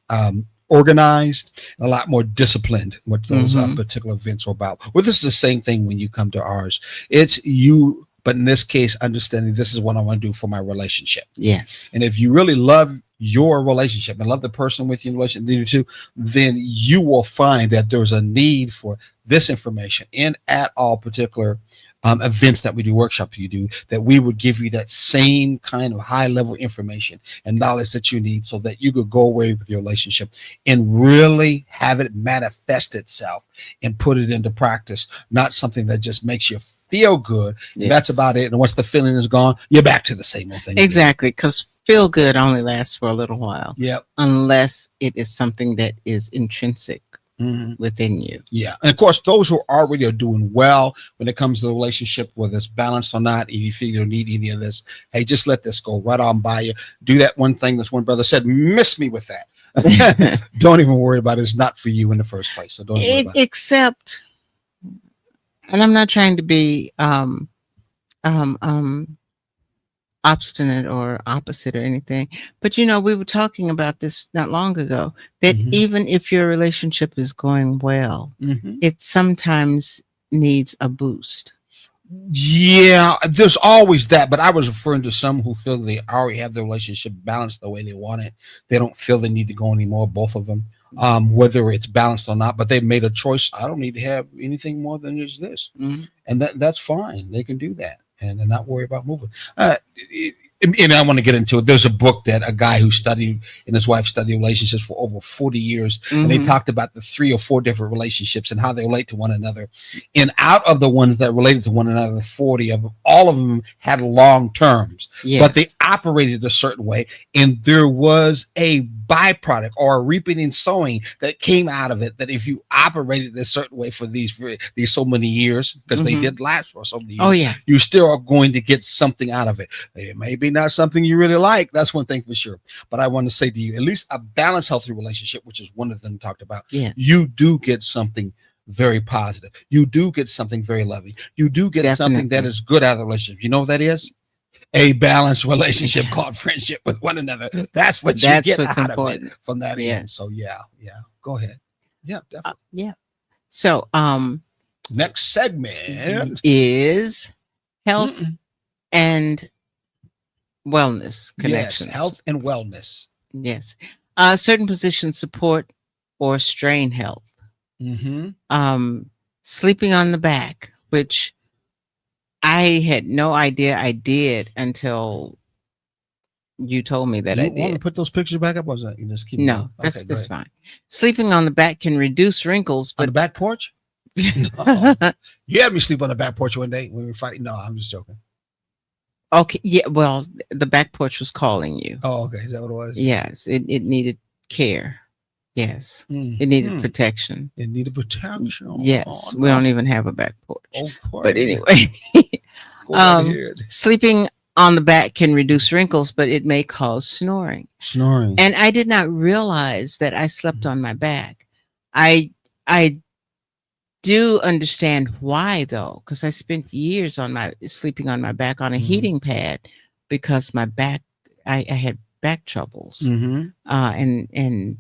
Organized and a lot more disciplined what those particular events are about. Well, this is the same thing when you come to ours. It's you, but in this case, understanding this is what I want to do for my relationship. Yes. And if you really love your relationship and love the person with you in relationship, then you will find that there's a need for this information in at all particular events that we do, workshops you do, that we would give you that same kind of high level information and knowledge that you need so that you could go away with your relationship and really have it manifest itself and put it into practice, not something that just makes you feel good. Yes. That's about it. And once the feeling is gone, you're back to the same old thing. Exactly. Because feel good only lasts for a little while. Yep. Unless it is something that is intrinsic within you. Yeah. And of course, those who already are doing well when it comes to the relationship, whether it's balanced or not, if you feel you don't need any of this, hey, just let this go right on by you. Do that one thing this one brother said, miss me with that. Don't even worry about it. It's not for you in the first place. So don't worry about it. Except, and I'm not trying to be obstinate or opposite or anything, but we were talking about this not long ago, that even if your relationship is going well, it sometimes needs a boost. Yeah, there's always that, but I was referring to some who feel they already have their relationship balanced the way they want it. They don't feel they need to go anymore, both of them, whether it's balanced or not, but they've made a choice. I don't need to have anything more than just this. And that's fine. They can do that and not worry about moving. And I want to get into it. There's a book that a guy who studied and his wife studied relationships for over 40 years. And they talked about the 3 or 4 different relationships and how they relate to one another. And out of the ones that related to one another, 40 of them, all of them had long terms, but they operated a certain way. And there was a byproduct or a reaping and sowing that came out of it, that if you operated a certain way for these so many years, because they did last for so many years, you still are going to get something out of it. It may be not something you really like. That's one thing for sure. But I want to say to you, at least a balanced, healthy relationship, which is one of them talked about, you do get something very positive. You do get something very loving. You do get something that is good out of the relationship. You know what that is? A balanced relationship called friendship with one another. That's what you get out important. Of it from that end. So yeah. Go ahead. Yeah, definitely. So Next segment. is health Mm-mm. and wellness connections. Yes, health and wellness. Yes. Certain positions support or strain health. Mm-hmm. Sleeping on the back, which I had no idea I did until you told me that You I want to did. put those pictures back up? Or was that, you just keep No, going? that's Okay, go that's ahead. fine. Sleeping on the back can reduce wrinkles, On the but back porch? No. You had me sleep on the back porch one day when we were fighting. No, I'm just joking. okay, yeah. Well, the back porch was calling you. Oh, okay. Is that what it was? Yes, it needed care. Yes, Mm. it needed Mm. protection. It needed protection. Yes, Oh, we no. don't even have a back porch. Oh, boy. But anyway, Go right ahead. sleeping on the back can reduce wrinkles, but it may cause snoring. Snoring. And I did not realize that I slept on my back. I do understand why though, because I spent years on my sleeping on my back on a Mhm. heating pad because my back I had back troubles Mm-hmm. and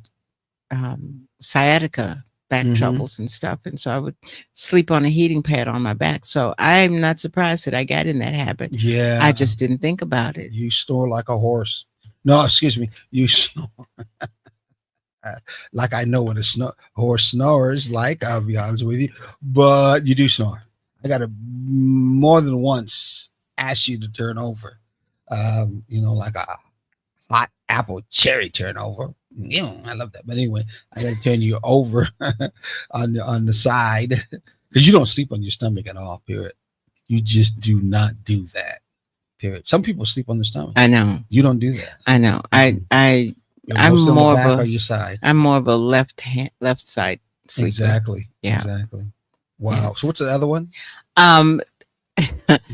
sciatica back Mhm. troubles and stuff. And so I would sleep on a heating pad on my back. So I'm not surprised that I got in that habit. Yeah. I just didn't think about it. You snore like a horse. No, excuse me. You snore like I know what a horse snores like. I'll be honest with you, but you do snore. I got to more than once ask you to turn over. Like a hot apple cherry turnover. I love that. But anyway, I got to turn you over on the side because you don't sleep on your stomach at all. Period. You just do not do that. Period. Some people sleep on the stomach. I know. You don't do that. I know. Mhm. You're I'm mostly on more the of back a- or your side. I'm more of a left side sleeper. Exactly. Yeah. Exactly. Wow. Yes. So what's the other one? Um,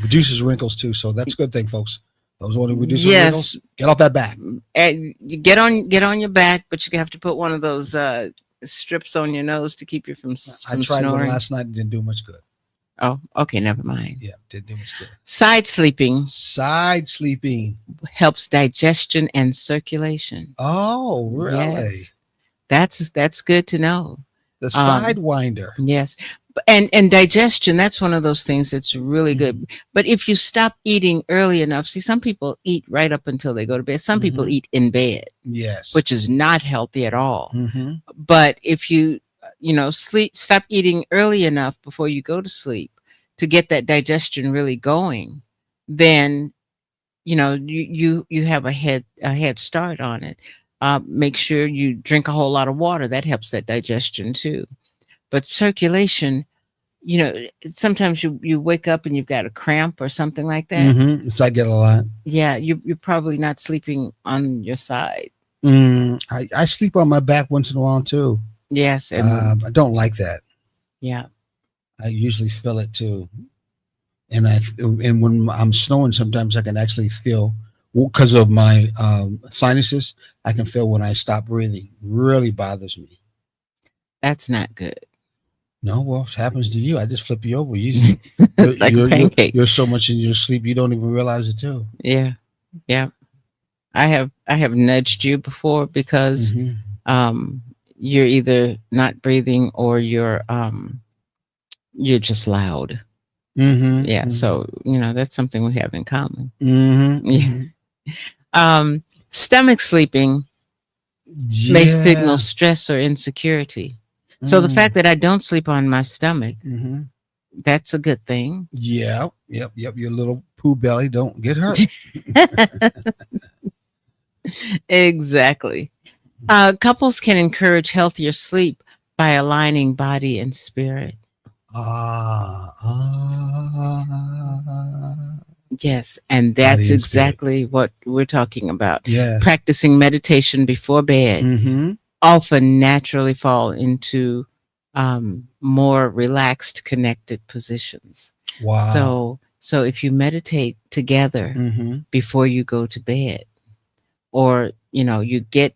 Reduces wrinkles too. So that's a good thing, folks. Those want to reduce Yes. wrinkles. Get off that back. you get on your back, but you have to put one of those strips on your nose to keep you from I tried snoring. one last night and didn't do much good. Oh, okay, never mind. Yeah, didn't do much good. Side sleeping Side sleeping. helps digestion and circulation. Oh, really? Yes. That's good to know. The sidewinder. Yes. And digestion, that's one of those things that's really good. But if you stop eating early enough, see, some people eat right up until they go to bed. Some people eat in bed, Yes. which is not healthy at all. Mm-hmm. But if you stop eating early enough before you go to sleep to get that digestion really going, then you have a head start on it. Make sure you drink a whole lot of water. That helps that digestion too. But circulation, sometimes you wake up and you've got a cramp or something like that. Mm-hmm. It's I get a lot. Yeah, you're probably not sleeping on your side. I sleep on my back once in a while too. Yes, and I don't like that. yeah. I usually feel it too, and when I'm snoring, sometimes I can actually feel because of my sinuses. I can feel when I stop breathing. Really bothers me. That's not good. No, well, it happens to you. I just flip you over. You're Like a pancake. You're so much in your sleep you don't even realize it too. Yeah. I have nudged you before because Mhm. you're either not breathing or you're just loud. Mm-hmm. Yeah. So, that's something we have in common. Mm-hmm. Yeah. Stomach sleeping may signal stress or insecurity. So the fact that I don't sleep on my stomach, Mm-hmm. that's a good thing. Yeah. Yep. Your little poo belly don't get hurt. Exactly. Couples can encourage healthier sleep by aligning body and spirit. Yes, and Body that's and spirit. exactly what we're talking about. Yeah. Practicing meditation before bed Mm-hmm. often naturally fall into more relaxed, connected positions. Wow. So if you meditate together Mm-hmm. before you go to bed, or you get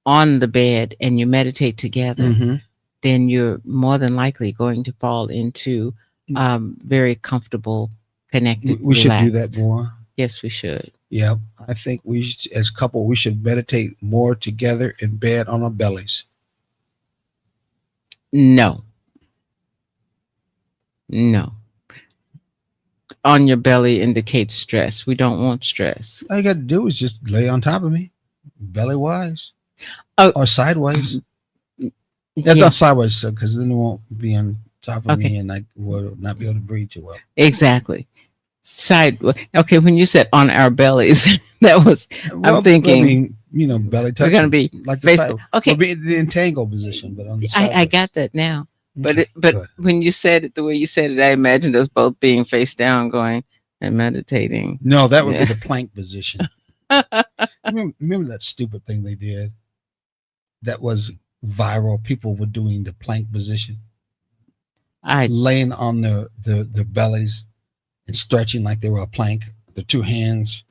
on the bed and you meditate together, Mm-hmm. then you're more than likely going to fall into very comfortable, connected. We should do relaxed. that more. Yes, we should. Yeah, I think as a couple, we should meditate more together in bed on our bellies. No. No. On your belly indicates stress. We don't want stress. All you got to do is just lay on top of me, belly wise, Oh. or sideways. Yeah. That's not sideways, because then it won't be on top of Okay. me, and I will not be able to breathe too well. Exactly. Side. Okay, when you said on our bellies, that was Well, thinking- I mean, belly touch. we're going to be like the face. side. Okay, We'll be in the entangled position, but on the side. I got that now. But Okay, but good. when you said it the way you said it, I imagined us both being face down, going and meditating. No, that would Yeah. be the plank position. Remember that stupid thing they did that was viral? People were doing the plank position, I laying on their bellies and stretching like they were a plank. The two hands.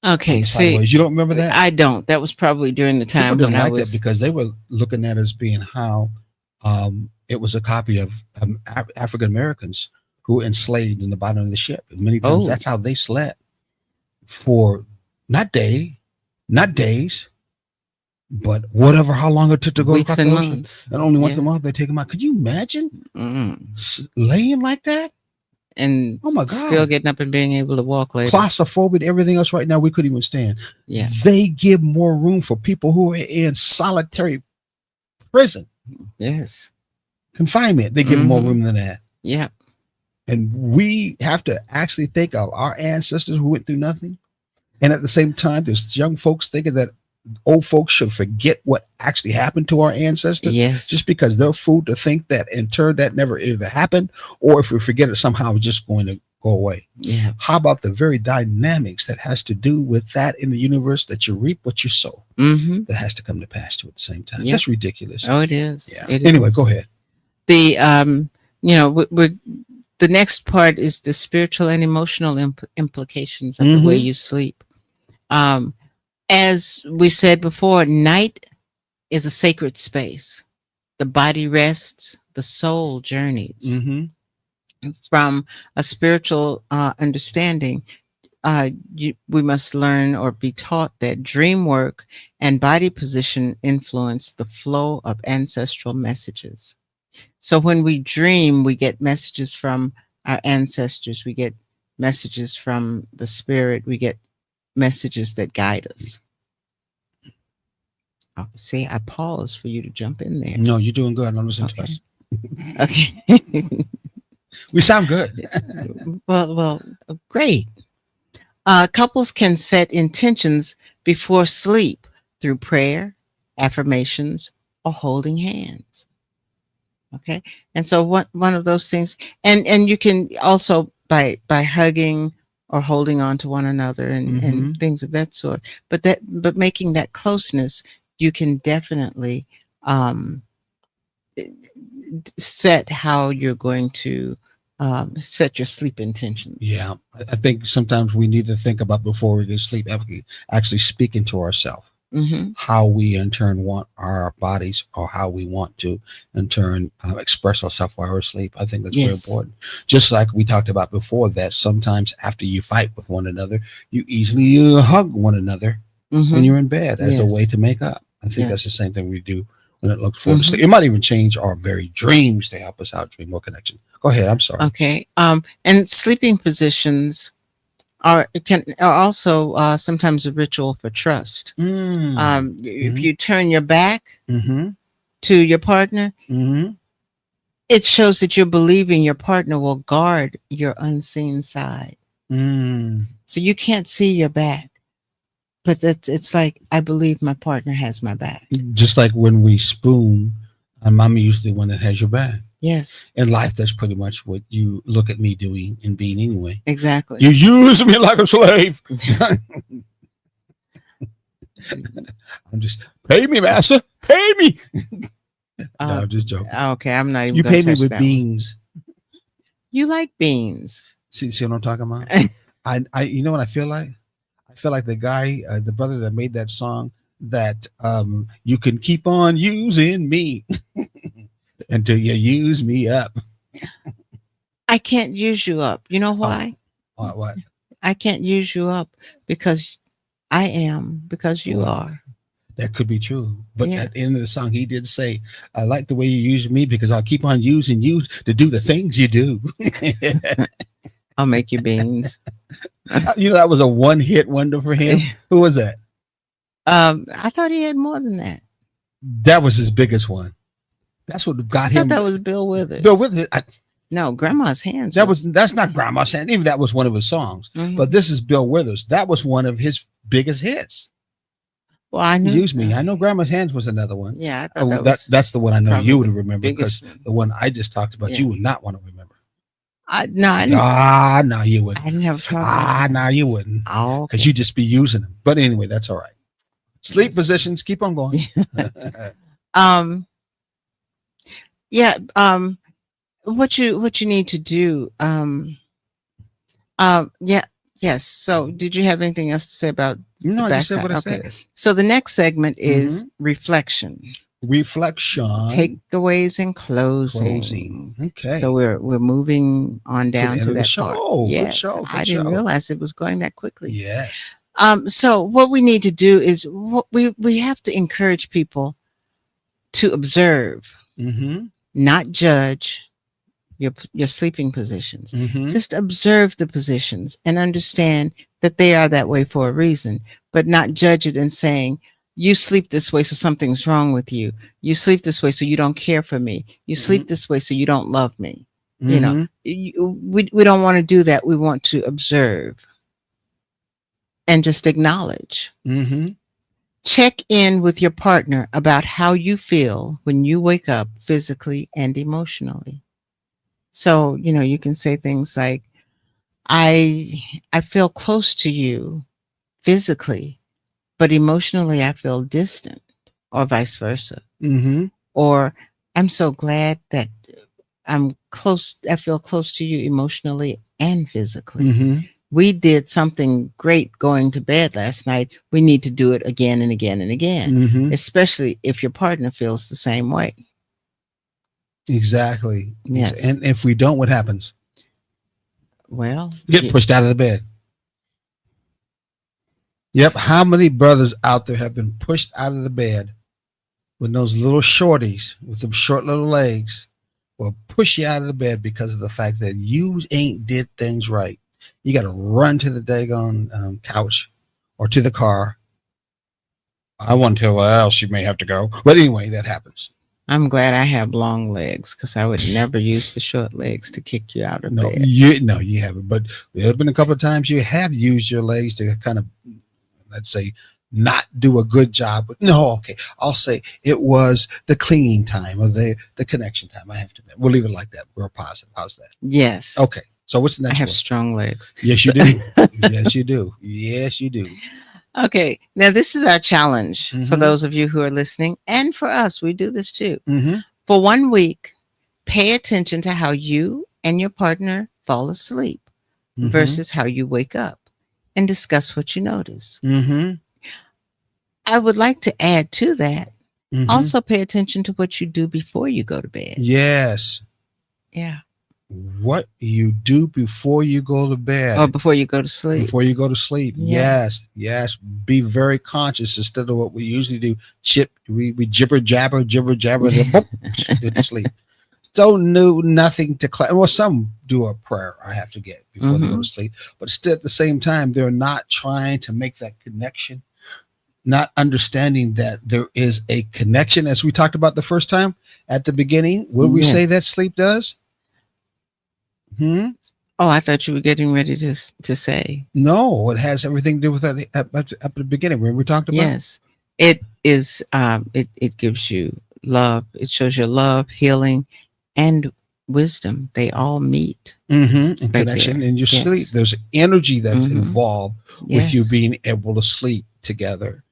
okay. See, sideways. You don't remember that? I don't. That was probably during the People time didn't when I like was. that because they were looking at it as being how it was a copy of African Americans who were enslaved in the bottom of the ship. And many times Oh. that's how they slept for not days, but whatever, how long it took to go Weeks across and the ocean. months. And only once Yeah. a month they take them out. Could you imagine Mm. laying like that? And Oh my still God. getting up and being able to walk later. Claustrophobic, everything else right now we couldn't even stand. Yeah. They give more room for people who are in solitary prison, Yes. confinement. They give more Mhm. room than that. Yeah. And we have to actually think of our ancestors who went through nothing. And at the same time, there's young folks thinking that old folks should forget what actually happened to our ancestors Yes. just because they're fooled to think that in turn that never either happened, or if we forget it somehow it's just going to go away. Yeah. How about the very dynamics that has to do with that in the universe, that you reap what you sow, Mm-hmm. that has to come to pass too at the same time? Yep. That's ridiculous. Oh, it is. Yeah. It Anyway, is. go ahead. The the next part is the spiritual and emotional implications of the way Mhm. you sleep. As we said before, night is a sacred space. The body rests, the soul journeys. Mm-hmm. From a spiritual understanding, we must learn or be taught that dream work and body position influence the flow of ancestral messages. So when we dream, we get messages from our ancestors, we get messages from the spirit, we get messages that guide us. Oh, see, I pause for you to jump in there. No, you're doing good. Don't listen to Okay. us. Okay. We sound good. well, great. Couples can set intentions before sleep through prayer, affirmations, or holding hands. Okay, and so one of those things, and you can also by hugging or holding on to one another and Mhm. things of that sort. But making that closeness, you can definitely set how you're going to set your sleep intentions. Yeah, I think sometimes we need to think about before we go to sleep, actually speaking to ourselves, Mm-hmm. how we in turn want our bodies, or how we want to in turn express ourselves while we're asleep. I think that's very Yes. important. Just like we talked about before, that sometimes after you fight with one another, you easily hug one another Mm-hmm. when you're in bed as a Yes. way to make up. I think that's the Yes. same thing we do when it looks forward Mhm. to sleep. It might even change our very dreams to help us out, dream more connection. Go ahead. I'm sorry. Okay. And sleeping positions are also sometimes a ritual for trust. If Mhm. you turn your back Mm-hmm. to your partner, Mm-hmm. it shows that you're believing your partner will guard your unseen side. Mm. So you can't see your back, but it's like, I believe my partner has my back. Just like when we spoon, mommy usually the one that has your back. Yes, In life, that's pretty much what you look at me doing and being anyway. exactly. You use me like a slave. I'm just, pay me, master. Pay me. No, Uh, I'm just joking. okay, I'm not even You gonna pay me touch with that one. beans. You like beans. See what I'm talking about? I you know what I feel like? I feel like the guy, the brother that made that song, that you can keep on using me until you use me up. I can't use you up. You know why? What? I can't use you up because I am, because you Well, are. That could be true. But Yeah. at the end of the song, he did say, I like the way you use me because I'll keep on using you to do the things you do. I'll make you beans. You know, that was a one-hit wonder for him. Who was that? I thought he had more than that. That was his biggest one. That's what got I thought him. that was Bill Withers. Bill Withers. No, Grandma's Hands. That's not Grandma's Hand. Even that was one of his songs. Mhm. But this is Bill Withers. That was one of his biggest hits. Well, I knew. Use me. I know Grandma's Hands was another one. Yeah, I thought Oh, that was that's the one I know probably you would the remember because biggest. the one I just talked about, Yeah. you would not want to remember. I didn't. No, you wouldn't. I didn't have trouble. No, you wouldn't. Oh, Because okay. you just be using them. But anyway, that's all right. Sleep Yes. positions. Keep on going. Yeah. What you need to do. Yeah. Yes. So, did you have anything else to say about? No, I just said backside, what I okay. said. So the next segment is reflection, Reflection. takeaways, and closing. Closing. Okay. So we're moving on down end to of the that show. part. Good Yes, show, I good didn't show. realize it was going that quickly. Yes. So what we need to do is we have to encourage people to observe, Mm-hmm. not judge your sleeping positions. Mm-hmm. Just observe the positions and understand that they are that way for a reason, but not judge it and saying, you sleep this way, so something's wrong with you. You sleep this way, so you don't care for me. You sleep this way, so you don't love me. You know, we don't want to do that. We want to observe and just acknowledge. Mm-hmm. Check in with your partner about how you feel when you wake up physically and emotionally. So, you know, you can say things like, I feel close to you physically, but emotionally I feel distant, or vice versa. Mm-hmm. Or I'm so glad that I feel close to you emotionally and physically. Mm-hmm. We did something great going to bed last night. We need to do it again and again and again, Mm-hmm. especially if your partner feels the same way. Exactly. Yes. And if we don't, what happens? Well, You get pushed out of the bed. Yep. How many brothers out there have been pushed out of the bed when those little shorties with them short little legs will push you out of the bed because of the fact that you ain't did things right? You got to run to the daggone couch or to the car. I won't tell where else you may have to go. But anyway, that happens. I'm glad I have long legs because I would never use the short legs to kick you out of No, bed. you haven't. But there have been a couple of times you have used your legs to kind of, let's say, not do a good job with. No, okay. I'll say it was the clinging time or the connection time. I have to admit. We'll leave it like that. We're positive. How's that? Yes. Okay. So what's the I next have one? strong legs. Yes, you do. Yes, you do. Yes, you do. Okay. Now, this is our challenge for Mhm. those of you who are listening, and for us. We do this too. Mm-hmm. For 1 week, pay attention to how you and your partner fall asleep versus how you wake up, and discuss what you notice. Mm-hmm. I would like to add to that, Mm-hmm. also pay attention to what you do before you go to bed. Yes. Yeah. What you do before you go to bed. Or before you go to sleep. Before you go to sleep. Yes. Yes. Be very conscious instead of what we usually do. We jibber jabber, then boop, get to sleep. Don't do nothing to well, some do a prayer I have to get before they go to sleep, but still at the same time, they're not trying to make that connection, not understanding that there is a connection, as we talked about the first time at the beginning. What we Yes. say that sleep does? Oh, I thought you were getting ready to say. No, it has everything to do with that at the beginning where we talked about. Yes. It is it gives you love. It shows you love, healing, and wisdom. They all meet. And Right connection there. in your Yes. sleep. There's energy that's Mhm. involved with you Yes. being able to sleep together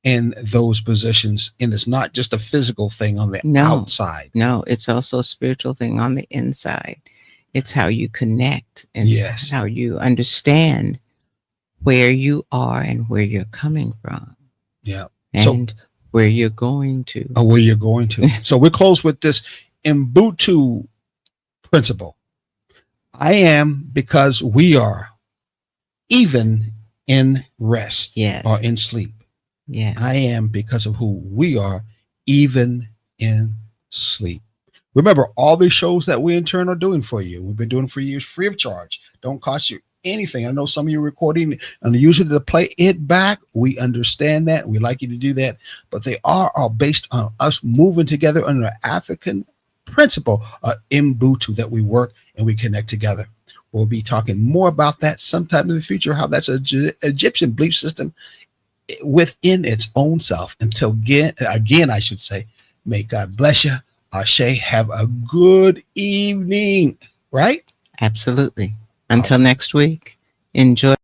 in those positions. And it's not just a physical thing on the No. outside. No, it's also a spiritual thing on the inside. It's how you connect and Yes. how you understand where you are and where you're coming from Yeah. So- and where you're going to. Or where you're going to. So we close with this Ubuntu principle. I am because we are, even in rest Yes. or in sleep. Yeah. I am because of who we are, even in sleep. Remember, all these shows that we in turn are doing for you, we've been doing for years free of charge. Don't cost you anything. I know some of you are recording and usually to play it back. We understand that. We like you to do that. But they are all based on us moving together under an African principle, Mbutu, that we work and we connect together. We'll be talking more about that sometime in the future, how that's an Egyptian belief system within its own self. Until again, I should say, may God bless you. Ashe, have a good evening, right? Absolutely. Until next week, enjoy.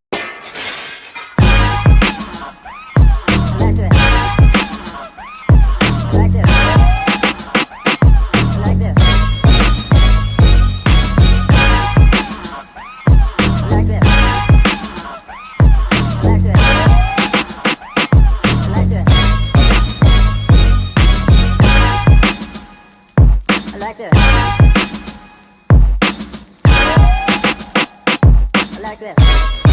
Like this.